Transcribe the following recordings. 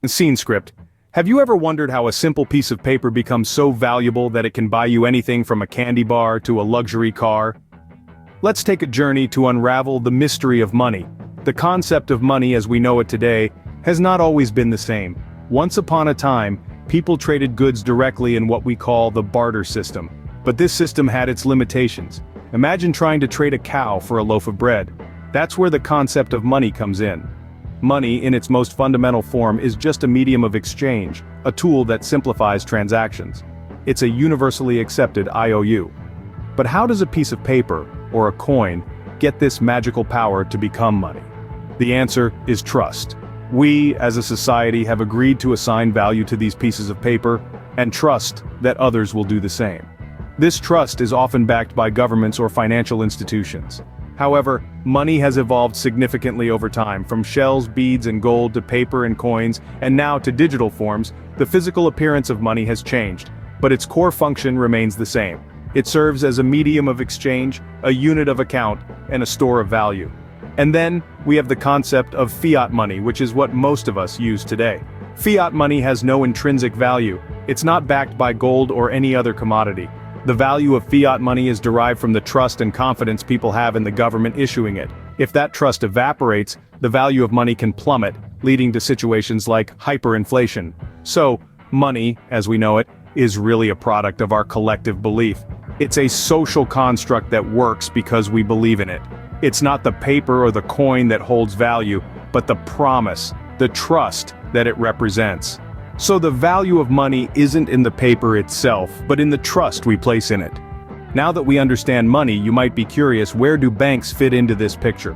Scene script. Have you ever wondered how a simple piece of paper becomes so valuable that it can buy you anything from a candy bar to a luxury car? Let's take a journey to unravel the mystery of money. The concept of money as we know it today has not always been the same. Once upon a time, people traded goods directly in what we call the barter system. But this system had its limitations. Imagine trying to trade a cow for a loaf of bread. That's where the concept of money comes in. Money, in its most fundamental form, is just a medium of exchange, a tool that simplifies transactions. It's a universally accepted IOU. But how does a piece of paper, or a coin, get this magical power to become money? The answer is trust. We, as a society, have agreed to assign value to these pieces of paper, and trust that others will do the same. This trust is often backed by governments or financial institutions. However, money has evolved significantly over time, from shells, beads, and gold to paper and coins, and now to digital forms. The physical appearance of money has changed, but its core function remains the same. It serves as a medium of exchange, a unit of account, and a store of value. And then, we have the concept of fiat money, which is what most of us use today. Fiat money has no intrinsic value. It's not backed by gold or any other commodity. The value of fiat money is derived from the trust and confidence people have in the government issuing it. If that trust evaporates, the value of money can plummet, leading to situations like hyperinflation. So, money, as we know it, is really a product of our collective belief. It's a social construct that works because we believe in it. It's not the paper or the coin that holds value, but the promise, the trust that it represents. So the value of money isn't in the paper itself, but in the trust we place in it. Now that we understand money, you might be curious, where do banks fit into this picture?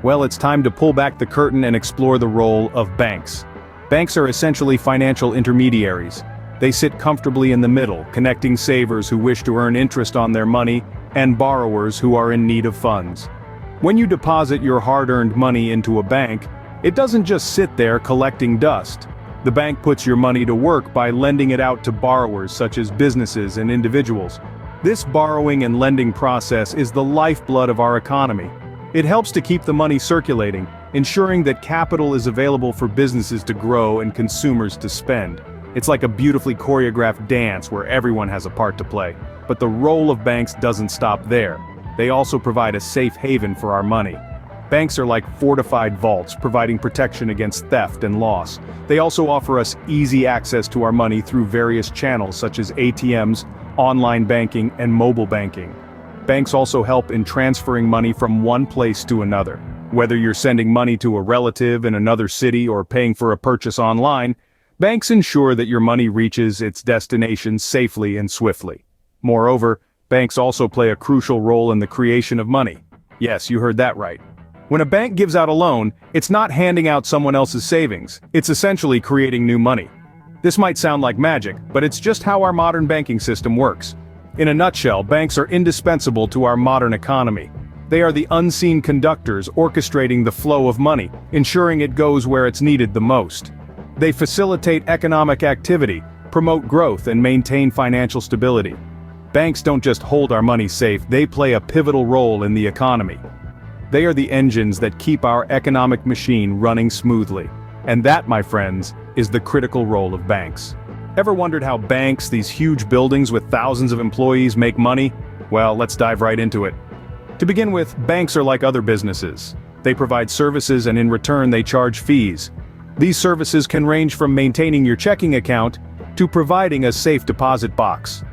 Well, it's time to pull back the curtain and explore the role of banks. Banks are essentially financial intermediaries. They sit comfortably in the middle, connecting savers who wish to earn interest on their money, and borrowers who are in need of funds. When you deposit your hard-earned money into a bank, it doesn't just sit there collecting dust. The bank puts your money to work by lending it out to borrowers such as businesses and individuals. This borrowing and lending process is the lifeblood of our economy. It helps to keep the money circulating, ensuring that capital is available for businesses to grow and consumers to spend. It's like a beautifully choreographed dance where everyone has a part to play. But the role of banks doesn't stop there. They also provide a safe haven for our money. Banks are like fortified vaults, providing protection against theft and loss. They also offer us easy access to our money through various channels such as ATMs, online banking, and mobile banking. Banks also help in transferring money from one place to another. Whether you're sending money to a relative in another city or paying for a purchase online, banks ensure that your money reaches its destination safely and swiftly. Moreover, banks also play a crucial role in the creation of money. Yes, you heard that right. When a bank gives out a loan, it's not handing out someone else's savings. It's essentially creating new money. This might sound like magic, but it's just how our modern banking system works. In a nutshell, banks are indispensable to our modern economy. They are the unseen conductors orchestrating the flow of money, ensuring it goes where it's needed the most. They facilitate economic activity, promote growth, and maintain financial stability. Banks don't just hold our money safe, they play a pivotal role in the economy. They are the engines that keep our economic machine running smoothly. And that, my friends, is the critical role of banks. Ever wondered how banks, these huge buildings with thousands of employees, make money? Well, let's dive right into it. To begin with, banks are like other businesses. They provide services and in return they charge fees. These services can range from maintaining your checking account to providing a safe deposit box.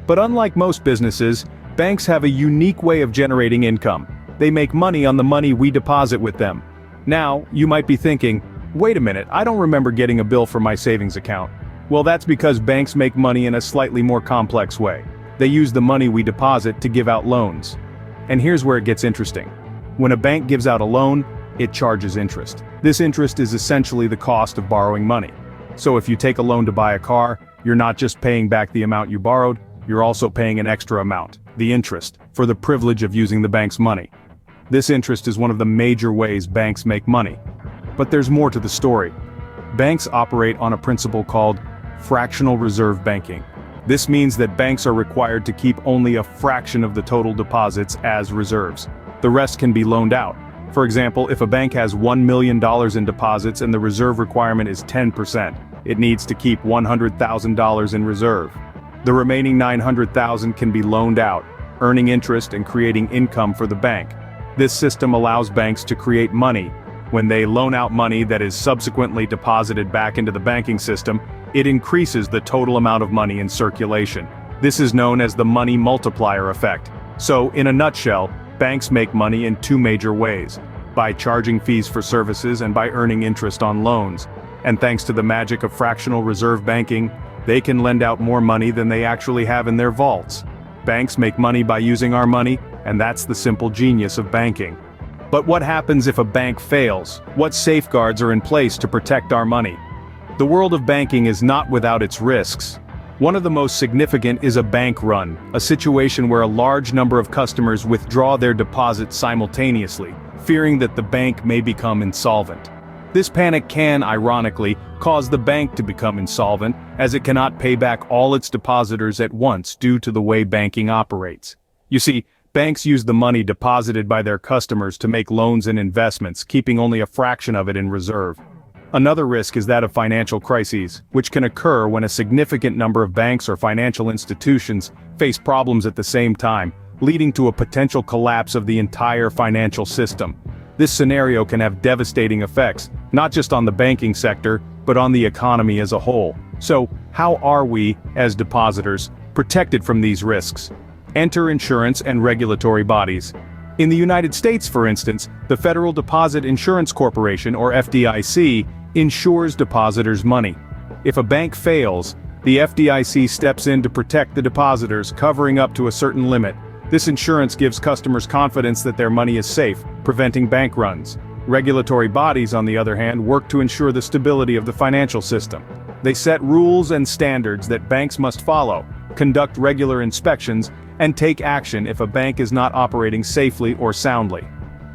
But unlike most businesses, banks have a unique way of generating income. They make money on the money we deposit with them. Now, you might be thinking, wait a minute, I don't remember getting a bill for my savings account. Well, that's because banks make money in a slightly more complex way. They use the money we deposit to give out loans. And here's where it gets interesting. When a bank gives out a loan, it charges interest. This interest is essentially the cost of borrowing money. So if you take a loan to buy a car, you're not just paying back the amount you borrowed, you're also paying an extra amount, the interest, for the privilege of using the bank's money. This interest is one of the major ways banks make money. But there's more to the story. Banks operate on a principle called fractional reserve banking. This means that banks are required to keep only a fraction of the total deposits as reserves. The rest can be loaned out. For example, if a bank has $1 million in deposits and the reserve requirement is 10%, it needs to keep $100,000 in reserve. The remaining $900,000 can be loaned out, earning interest and creating income for the bank. This system allows banks to create money. When they loan out money that is subsequently deposited back into the banking system, it increases the total amount of money in circulation. This is known as the money multiplier effect. So, in a nutshell, banks make money in two major ways: by charging fees for services and by earning interest on loans. And thanks to the magic of fractional reserve banking, they can lend out more money than they actually have in their vaults. Banks make money by using our money, and that's the simple genius of banking. But what happens if a bank fails? What safeguards are in place to protect our money? The world of banking is not without its risks. One of the most significant is a bank run, a situation where a large number of customers withdraw their deposits simultaneously, fearing that the bank may become insolvent. This panic can, ironically, cause the bank to become insolvent, as it cannot pay back all its depositors at once due to the way banking operates. You see, banks use the money deposited by their customers to make loans and investments, keeping only a fraction of it in reserve. Another risk is that of financial crises, which can occur when a significant number of banks or financial institutions face problems at the same time, leading to a potential collapse of the entire financial system. This scenario can have devastating effects, not just on the banking sector, but on the economy as a whole. So, how are we, as depositors, protected from these risks? Enter insurance and regulatory bodies. In the United States, for instance, the Federal Deposit Insurance Corporation, or FDIC, insures depositors' money. If a bank fails, the FDIC steps in to protect the depositors, covering up to a certain limit. This insurance gives customers confidence that their money is safe, preventing bank runs. Regulatory bodies, on the other hand, work to ensure the stability of the financial system. They set rules and standards that banks must follow, conduct regular inspections, and take action if a bank is not operating safely or soundly.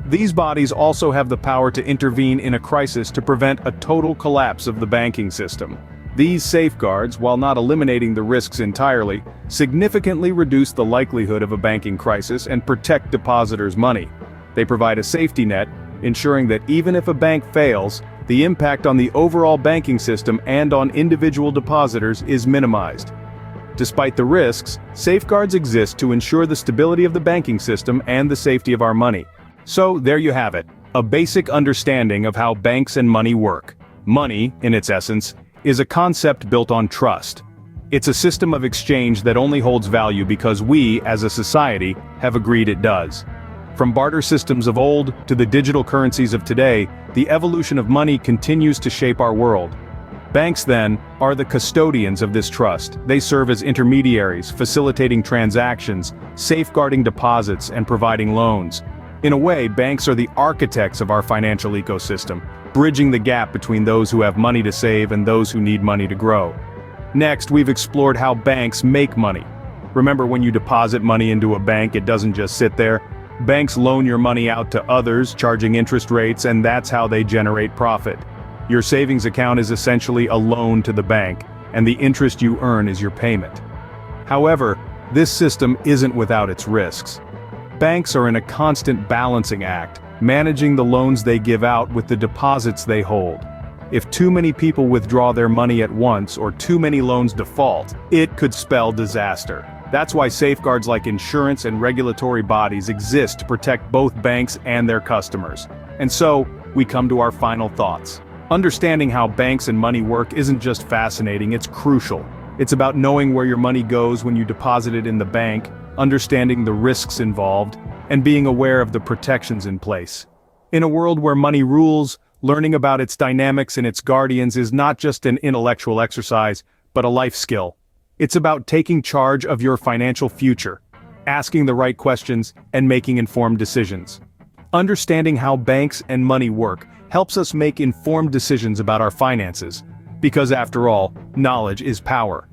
These bodies also have the power to intervene in a crisis to prevent a total collapse of the banking system. These safeguards, while not eliminating the risks entirely, significantly reduce the likelihood of a banking crisis and protect depositors' money. They provide a safety net, ensuring that even if a bank fails, the impact on the overall banking system and on individual depositors is minimized. Despite the risks, safeguards exist to ensure the stability of the banking system and the safety of our money. So, there you have it, a basic understanding of how banks and money work. Money, in its essence, is a concept built on trust. It's a system of exchange that only holds value because we, as a society, have agreed it does. From barter systems of old to the digital currencies of today, the evolution of money continues to shape our world. Banks, then, are the custodians of this trust. They serve as intermediaries, facilitating transactions, safeguarding deposits, and providing loans. In a way, banks are the architects of our financial ecosystem, bridging the gap between those who have money to save and those who need money to grow. Next, we've explored how banks make money. Remember, when you deposit money into a bank, it doesn't just sit there. Banks loan your money out to others, charging interest rates, and that's how they generate profit. Your savings account is essentially a loan to the bank, and the interest you earn is your payment. However, this system isn't without its risks. Banks are in a constant balancing act, managing the loans they give out with the deposits they hold. If too many people withdraw their money at once or too many loans default, it could spell disaster. That's why safeguards like insurance and regulatory bodies exist to protect both banks and their customers. And so, we come to our final thoughts. Understanding how banks and money work isn't just fascinating, it's crucial. It's about knowing where your money goes when you deposit it in the bank, understanding the risks involved, and being aware of the protections in place. In a world where money rules, learning about its dynamics and its guardians is not just an intellectual exercise, but a life skill. It's about taking charge of your financial future, asking the right questions, and making informed decisions. Understanding how banks and money work helps us make informed decisions about our finances, because after all, knowledge is power.